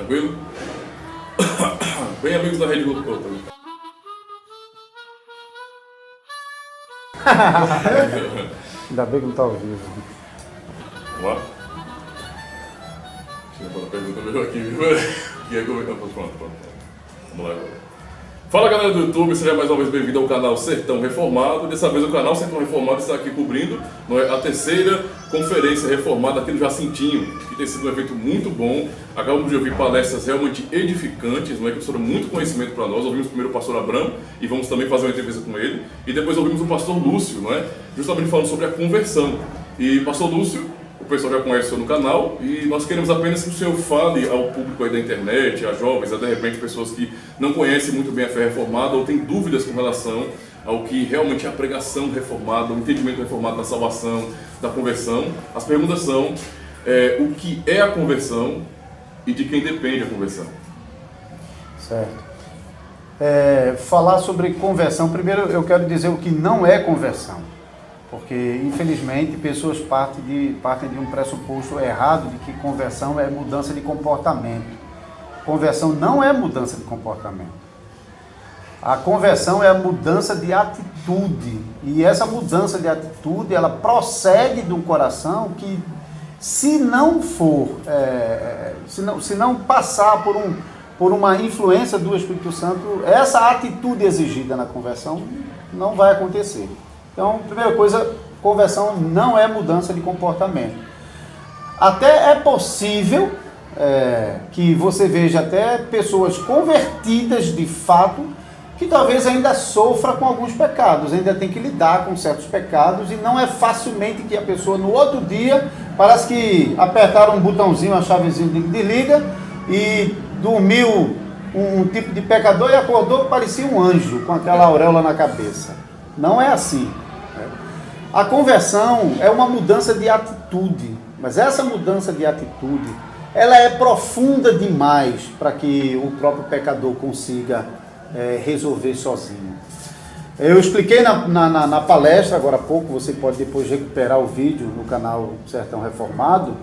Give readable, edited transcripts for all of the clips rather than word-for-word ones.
Tranquilo? Bem, amigos da Rede Globo. Ainda bem que não está ao vivo. Vamos lá? Deixa eu fazer uma pergunta melhor aqui, viu? E aí, pronto. Vamos lá agora. Fala, galera do YouTube, seja mais uma vez bem-vindo ao canal Sertão Reformado. Dessa vez o canal Sertão Reformado está aqui cobrindo a terceira conferência reformada aqui no Jacintinho, que tem sido um evento muito bom. Acabamos de ouvir palestras realmente edificantes, que trouxeram muito conhecimento para nós. Ouvimos primeiro o pastor Abrão e vamos também fazer uma entrevista com ele. E depois ouvimos o pastor Lúcio, justamente falando sobre a conversão. E pastor Lúcio, o pessoal já conhece o senhor no canal e nós queremos apenas que o senhor fale ao público aí da internet, a jovens, a de repente pessoas que não conhecem muito bem a fé reformada ou têm dúvidas com relação ao que realmente é a pregação reformada, o entendimento reformado da salvação, da conversão. As perguntas são o que é a conversão e de quem depende a conversão. Certo. Falar sobre conversão, primeiro eu quero dizer o que não é conversão. Porque, infelizmente, pessoas partem de um pressuposto errado de que conversão é mudança de comportamento. Conversão não é mudança de comportamento. A conversão é a mudança de atitude. E essa mudança de atitude, ela procede de um coração que, se não for, se não passar por uma influência do Espírito Santo, essa atitude exigida na conversão não vai acontecer. Então, primeira coisa, conversão não é mudança de comportamento. Até é possível que você veja até pessoas convertidas de fato, que talvez ainda sofra com alguns pecados, ainda tem que lidar com certos pecados, e não é facilmente que a pessoa no outro dia, parece que apertaram um botãozinho, a chavezinha de liga, e dormiu um tipo de pecador e acordou que parecia um anjo, com aquela auréola na cabeça. Não é assim. A conversão é uma mudança de atitude, mas essa mudança de atitude, ela é profunda demais para que o próprio pecador consiga resolver sozinho. Eu expliquei na palestra, agora há pouco, você pode depois recuperar o vídeo no canal Sertão Reformado,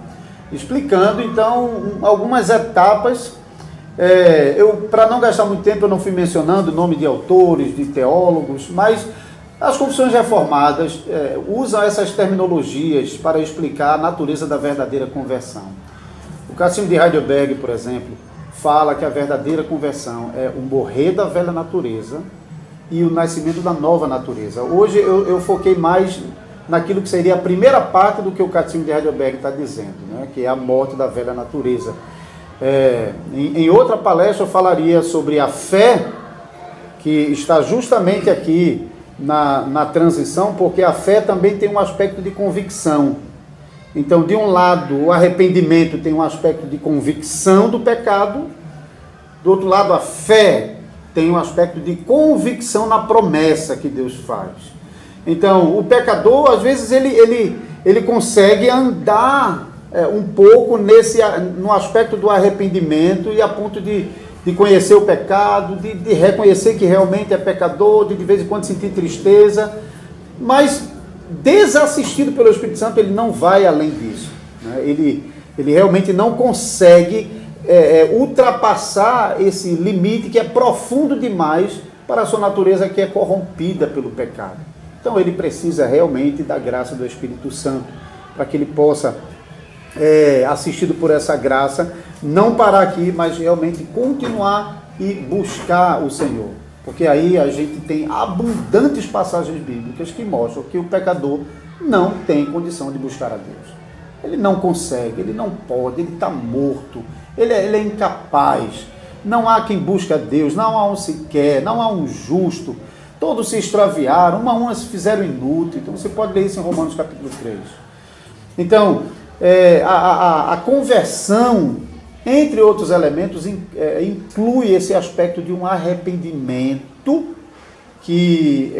explicando então algumas etapas. Para não gastar muito tempo, eu não fui mencionando o nome de autores, de teólogos, mas as confissões reformadas usam essas terminologias para explicar a natureza da verdadeira conversão. O Catecismo de Heidelberg, por exemplo, fala que a verdadeira conversão é o morrer da velha natureza e o nascimento da nova natureza. Hoje eu foquei mais naquilo que seria a primeira parte do que o Catecismo de Heidelberg está dizendo, que é a morte da velha natureza. Em outra palestra eu falaria sobre a fé, que está justamente aqui na transição, porque a fé também tem um aspecto de convicção. Então, de um lado, o arrependimento tem um aspecto de convicção do pecado, do outro lado, a fé tem um aspecto de convicção na promessa que Deus faz. Então, o pecador, às vezes, ele consegue andar um pouco no aspecto do arrependimento e a ponto de conhecer o pecado, de reconhecer que realmente é pecador, de vez em quando sentir tristeza, mas desassistido pelo Espírito Santo, ele não vai além disso. Ele realmente não consegue ultrapassar esse limite que é profundo demais para a sua natureza, que é corrompida pelo pecado. Então ele precisa realmente da graça do Espírito Santo, para que ele possa, assistido por essa graça, não parar aqui, mas realmente continuar e buscar o Senhor. Porque aí a gente tem abundantes passagens bíblicas que mostram que o pecador não tem condição de buscar a Deus. Ele não consegue, ele não pode, ele está morto, ele é incapaz. Não há quem busque a Deus, não há um sequer, não há um justo. Todos se extraviaram, uma a uma se fizeram inútil. Então você pode ler isso em Romanos capítulo 3. Então, a conversão, entre outros elementos, inclui esse aspecto de um arrependimento que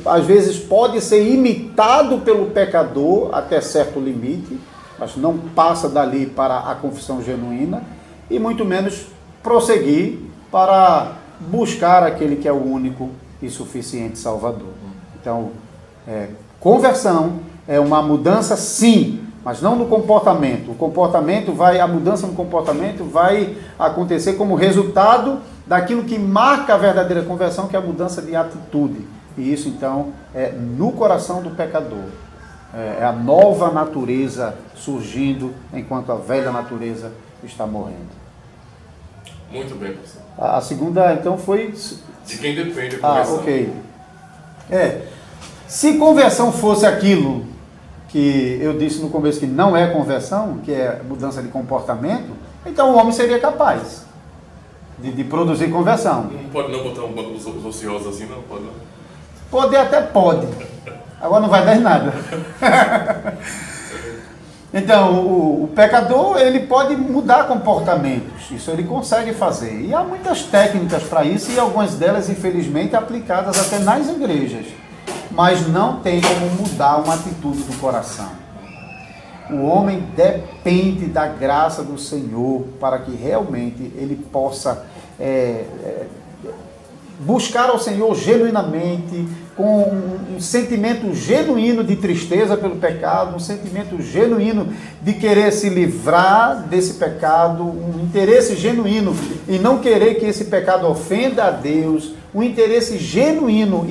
às vezes pode ser imitado pelo pecador até certo limite, mas não passa dali para a confissão genuína, e muito menos prosseguir para buscar aquele que é o único e suficiente Salvador. Então, conversão é uma mudança, sim, mas não no comportamento. A mudança no comportamento vai acontecer como resultado daquilo que marca a verdadeira conversão, que é a mudança de atitude. E isso, então, é no coração do pecador. É a nova natureza surgindo, enquanto a velha natureza está morrendo. Muito bem, pastor. A segunda, então, foi... De quem depende a conversão. Ok. Se conversão fosse aquilo que eu disse no começo que não é conversão, que é mudança de comportamento, então o homem seria capaz de produzir conversão. Não pode não botar um banco dos ociosos assim, não? Pode não? Poder até pode. Agora não vai dar em nada. Então, o pecador, ele pode mudar comportamentos, isso ele consegue fazer. E há muitas técnicas para isso, e algumas delas, infelizmente, aplicadas até nas igrejas. Mas não tem como mudar uma atitude do coração. O homem depende da graça do Senhor para que realmente ele possa buscar ao Senhor genuinamente, com um sentimento genuíno de tristeza pelo pecado, um sentimento genuíno de querer se livrar desse pecado, um interesse genuíno em não querer que esse pecado ofenda a Deus, um interesse genuíno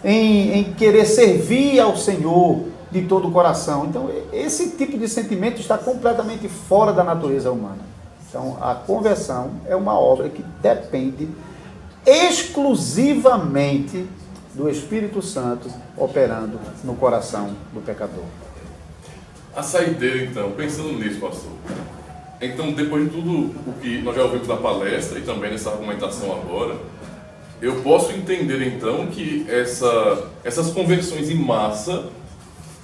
em querer servir ao Senhor de todo o coração. Então, esse tipo de sentimento está completamente fora da natureza humana. Então, a conversão é uma obra que depende exclusivamente do Espírito Santo operando no coração do pecador. A saideira, então, pensando nisso, pastor. Então, depois de tudo o que nós já ouvimos na palestra e também nessa argumentação agora, eu posso entender, então, que essas conversões em massa,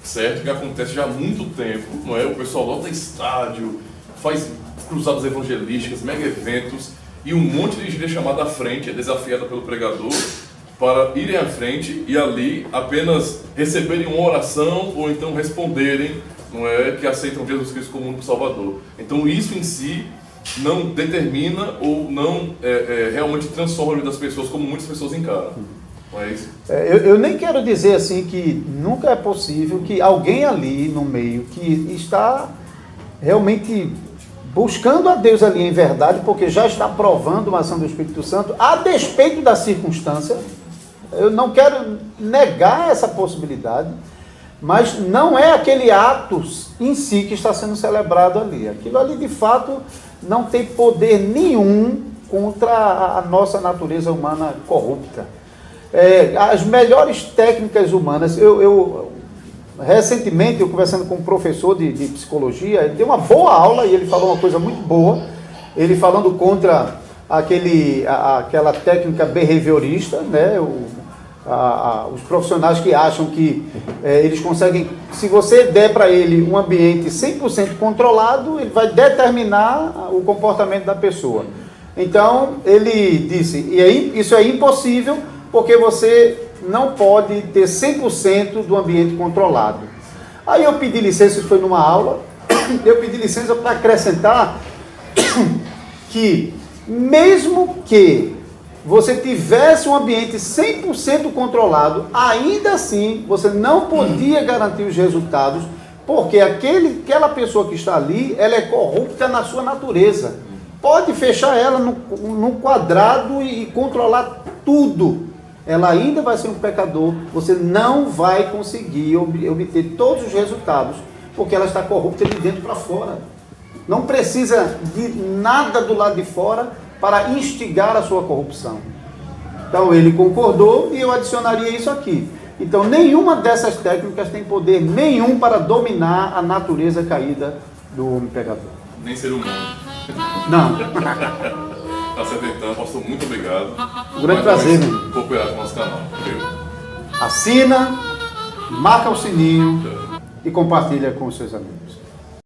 certo, que acontece já há muito tempo, não é? O pessoal lota estádio, faz cruzadas evangelísticas, mega eventos, e um monte de gente é chamada à frente, é desafiada pelo pregador, para irem à frente e ali apenas receberem uma oração ou então responderem, não é, que aceitam Jesus Cristo como único Salvador. Então isso em si não determina ou não realmente transforma a vida das pessoas como muitas pessoas encaram. Não é isso? Eu nem quero dizer assim que nunca é possível que alguém ali no meio que está realmente buscando a Deus ali em verdade, porque já está provando uma ação do Espírito Santo, a despeito da circunstância. Eu não quero negar essa possibilidade, mas não é aquele ato em si que está sendo celebrado ali. Aquilo ali, de fato, não tem poder nenhum contra a nossa natureza humana corrupta. As melhores técnicas humanas, recentemente, eu conversando com um professor de psicologia, ele deu uma boa aula e ele falou uma coisa muito boa, ele falando contra aquela técnica behaviorista, né? Os profissionais que acham que eles conseguem, se você der para ele um ambiente 100% controlado, ele vai determinar o comportamento da pessoa. Então, ele disse, isso é impossível, porque você não pode ter 100% do ambiente controlado. Aí eu pedi licença, isso foi numa aula, eu pedi licença para acrescentar que, mesmo que você tivesse um ambiente 100% controlado, ainda assim você não podia garantir os resultados, porque aquela pessoa que está ali, ela é corrupta na sua natureza. Pode fechar ela num quadrado e controlar tudo. Ela ainda vai ser um pecador, você não vai conseguir obter todos os resultados, porque ela está corrupta de dentro para fora. Não precisa de nada do lado de fora para instigar a sua corrupção. Então ele concordou e eu adicionaria isso aqui. Então nenhuma dessas técnicas tem poder nenhum para dominar a natureza caída do homem pecador. Nem ser humano. Não. Tá certo então, pastor, muito obrigado. Um grande prazer, meu. Cooperar com o nosso canal. Assina, marca o sininho e compartilha com os seus amigos.